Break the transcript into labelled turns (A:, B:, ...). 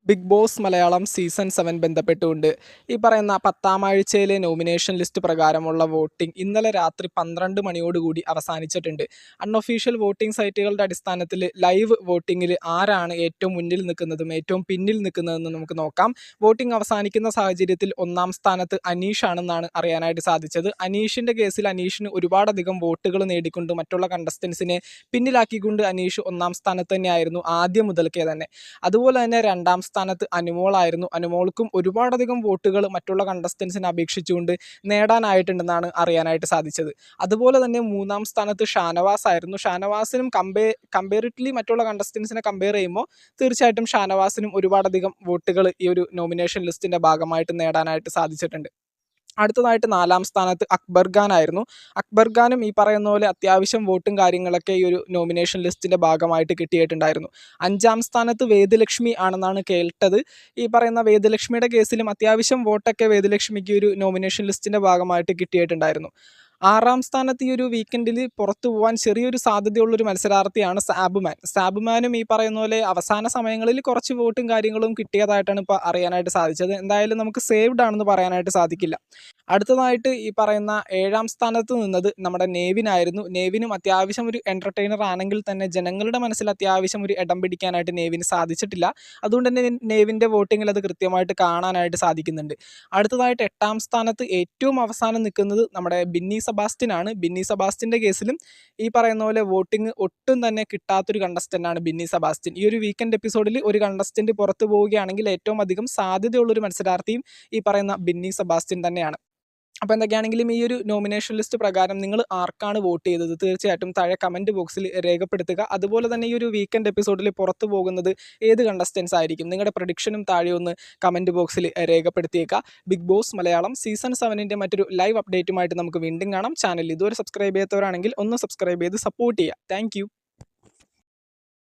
A: Big boss Malayalam season 7 ബന്ധപ്പെട്ടുകൊണ്ട് ഈ പറയുന്ന 10ാം ആഴ്ചയിലെ നോമിനേഷൻ ലിസ്റ്റ് പ്രകാരമുള്ള വോട്ടിംഗ് ഇന്നലെ രാത്രി 12 മണിയോടുകൂടി അവസാനിച്ചിട്ടുണ്ട്. അൺഒഫീഷ്യൽ വോട്ടിംഗ് സൈറ്റുകളുടെ അടിസ്ഥാനത്തിൽ ലൈവ് വോട്ടിങ്ങിൽ ആരാണ് ഏറ്റവും മുന്നിൽ നിൽക്കുന്നതും ഏറ്റവും പിന്നിൽ നിൽക്കുന്നതെന്ന് നമുക്ക് നോക്കാം. വോട്ടിംഗ് അവസാനിക്കുന്ന സാഹചര്യത്തിൽ 1ാം സ്ഥാനത്ത് അനീഷ് ആണെന്നാണ് അറിയാനായിട്ട് സാധിച്ചത്. അനീഷിൻ്റെ കേസിൽ അനീഷിന് ഒരുപാടധികം വോട്ടുകൾ നേടിക്കൊണ്ട് മറ്റുള്ള കണ്ടസ്റ്റൻസിനെ പിന്നിലാക്കിക്കൊണ്ട് അനീഷ് 1ാം സ്ഥാനത്ത് തന്നെയായിരുന്നു ആദ്യം മുതൽക്കേ തന്നെ. അതുപോലെ തന്നെ 2ാം സ്ഥാനത്ത് അനുമോളായിരുന്നു. അനുമോൾക്കും ഒരുപാടധികം വോട്ടുകൾ മറ്റുള്ള കണ്ടസ്റ്റൻസിനെ അപേക്ഷിച്ചുകൊണ്ട് നേടാനായിട്ടുണ്ടെന്നാണ് അറിയാനായിട്ട് സാധിച്ചത്. അതുപോലെ തന്നെ 3ാം സ്ഥാനത്ത് ഷാനവാസ് ആയിരുന്നു. ഷാനവാസിനും കമ്പയറിറ്റ്ലി മറ്റുള്ള കണ്ടസ്റ്റൻസിനെ കമ്പയർ ചെയ്യുമ്പോൾ തീർച്ചയായിട്ടും ഷാനവാസിനും ഒരുപാടധികം വോട്ടുകൾ ഈ ഒരു നോമിനേഷൻ ലിസ്റ്റിൻ്റെ ഭാഗമായിട്ട് നേടാനായിട്ട് സാധിച്ചിട്ടുണ്ട്. അടുത്തതായിട്ട് 4ാം സ്ഥാനത്ത് അക്ബർ ഖാൻ ആയിരുന്നു. അക്ബർ ഖാനും ഈ പറയുന്ന പോലെ അത്യാവശ്യം വോട്ടും കാര്യങ്ങളൊക്കെ ഈ ഒരു നോമിനേഷൻ ലിസ്റ്റിൻ്റെ ഭാഗമായിട്ട് കിട്ടിയിട്ടുണ്ടായിരുന്നു. 5ാം സ്ഥാനത്ത് വേദലക്ഷ്മി ആണെന്നാണ് കേട്ടത്. ഈ പറയുന്ന വേദലക്ഷ്മിയുടെ കേസിലും അത്യാവശ്യം വോട്ടൊക്കെ വേദലക്ഷ്മിക്ക് ഒരു നോമിനേഷൻ ലിസ്റ്റിൻ്റെ ഭാഗമായിട്ട് കിട്ടിയിട്ടുണ്ടായിരുന്നു. 6ാം സ്ഥാനത്ത് ഈ ഒരു വീക്കെൻഡിൽ പുറത്തു പോകാൻ ചെറിയൊരു സാധ്യതയുള്ളൊരു മത്സരാർത്ഥിയാണ് സാബുമാനും ഈ പറയുന്ന പോലെ അവസാന സമയങ്ങളിൽ കുറച്ച് വോട്ടും കാര്യങ്ങളും കിട്ടിയതായിട്ടാണ് ഇപ്പോൾ അറിയാനായിട്ട് സാധിച്ചത്. എന്തായാലും നമുക്ക് സേവ്ഡ് ആണെന്ന് പറയാനായിട്ട് സാധിക്കില്ല. അടുത്തതായിട്ട് ഈ പറയുന്ന 7ാം സ്ഥാനത്ത് നിന്നത് നമ്മുടെ നെവിനായിരുന്നു. നെവിനും അത്യാവശ്യം ഒരു എൻ്റർടൈനർ ആണെങ്കിൽ തന്നെ ജനങ്ങളുടെ മനസ്സിൽ അത്യാവശ്യം ഒരു ഇടം പിടിക്കാനായിട്ട് നെവിന് സാധിച്ചിട്ടില്ല. അതുകൊണ്ട് തന്നെ നെവിൻ്റെ വോട്ടിങ്ങിൽ അത് കൃത്യമായിട്ട് കാണാനായിട്ട് സാധിക്കുന്നുണ്ട്. അടുത്തതായിട്ട് 8ാം സ്ഥാനത്ത് ഏറ്റവും അവസാനം നിൽക്കുന്നത് നമ്മുടെ ബിന്നി സെബാസ്റ്റ്യൻ ആണ്. ബിന്നി സെബാസ്റ്റ്യൻ്റെ കേസിലും ഈ പറയുന്ന പോലെ വോട്ടിംഗ് ഒട്ടും തന്നെ കിട്ടാത്തൊരു കണ്ടസ്റ്റൻ്റാണ് ബിന്നി സെബാസ്റ്റ്യൻ. ഈ ഒരു വീക്കെൻഡ് എപ്പിസോഡിൽ ഒരു കണ്ടസ്റ്റൻറ്റ് പുറത്തു പോവുകയാണെങ്കിൽ ഏറ്റവും അധികം സാധ്യതയുള്ളൊരു മത്സരാർത്ഥിയും ഈ പറയുന്ന ബിന്നി സെബാസ്റ്റ്യൻ തന്നെയാണ്. അപ്പോൾ എന്തൊക്കെയാണെങ്കിലും ഈ ഒരു നോമിനേഷൻ ലിസ്റ്റ് പ്രകാരം നിങ്ങൾ ആർക്കാണ് വോട്ട് ചെയ്തത് തീർച്ചയായിട്ടും താഴെ കമൻറ്റ് ബോക്സിൽ രേഖപ്പെടുത്തുക. അതുപോലെ തന്നെ ഈ ഒരു വീക്കെൻഡ് എപ്പിസോഡിൽ പുറത്തു പോകുന്നത് ഏത് കണ്ടസ്റ്റൻസ് ആയിരിക്കും, നിങ്ങളുടെ പ്രഡിക്ഷനും താഴെ ഒന്ന് കമൻറ്റ് ബോക്സിൽ രേഖപ്പെടുത്തിയേക്കുക. ബിഗ് ബോസ് മലയാളം സീസൺ 7ൻ്റെ മറ്റൊരു ലൈവ് അപ്ഡേറ്റുമായിട്ട് നമുക്ക് വീണ്ടും കാണാം. ചാനൽ ഇതുവരെ സബ്സ്ക്രൈബ് ചെയ്യാത്തവരാണെങ്കിൽ ഒന്ന് സബ്സ്ക്രൈബ് ചെയ്ത് സപ്പോർട്ട് ചെയ്യുക. താങ്ക്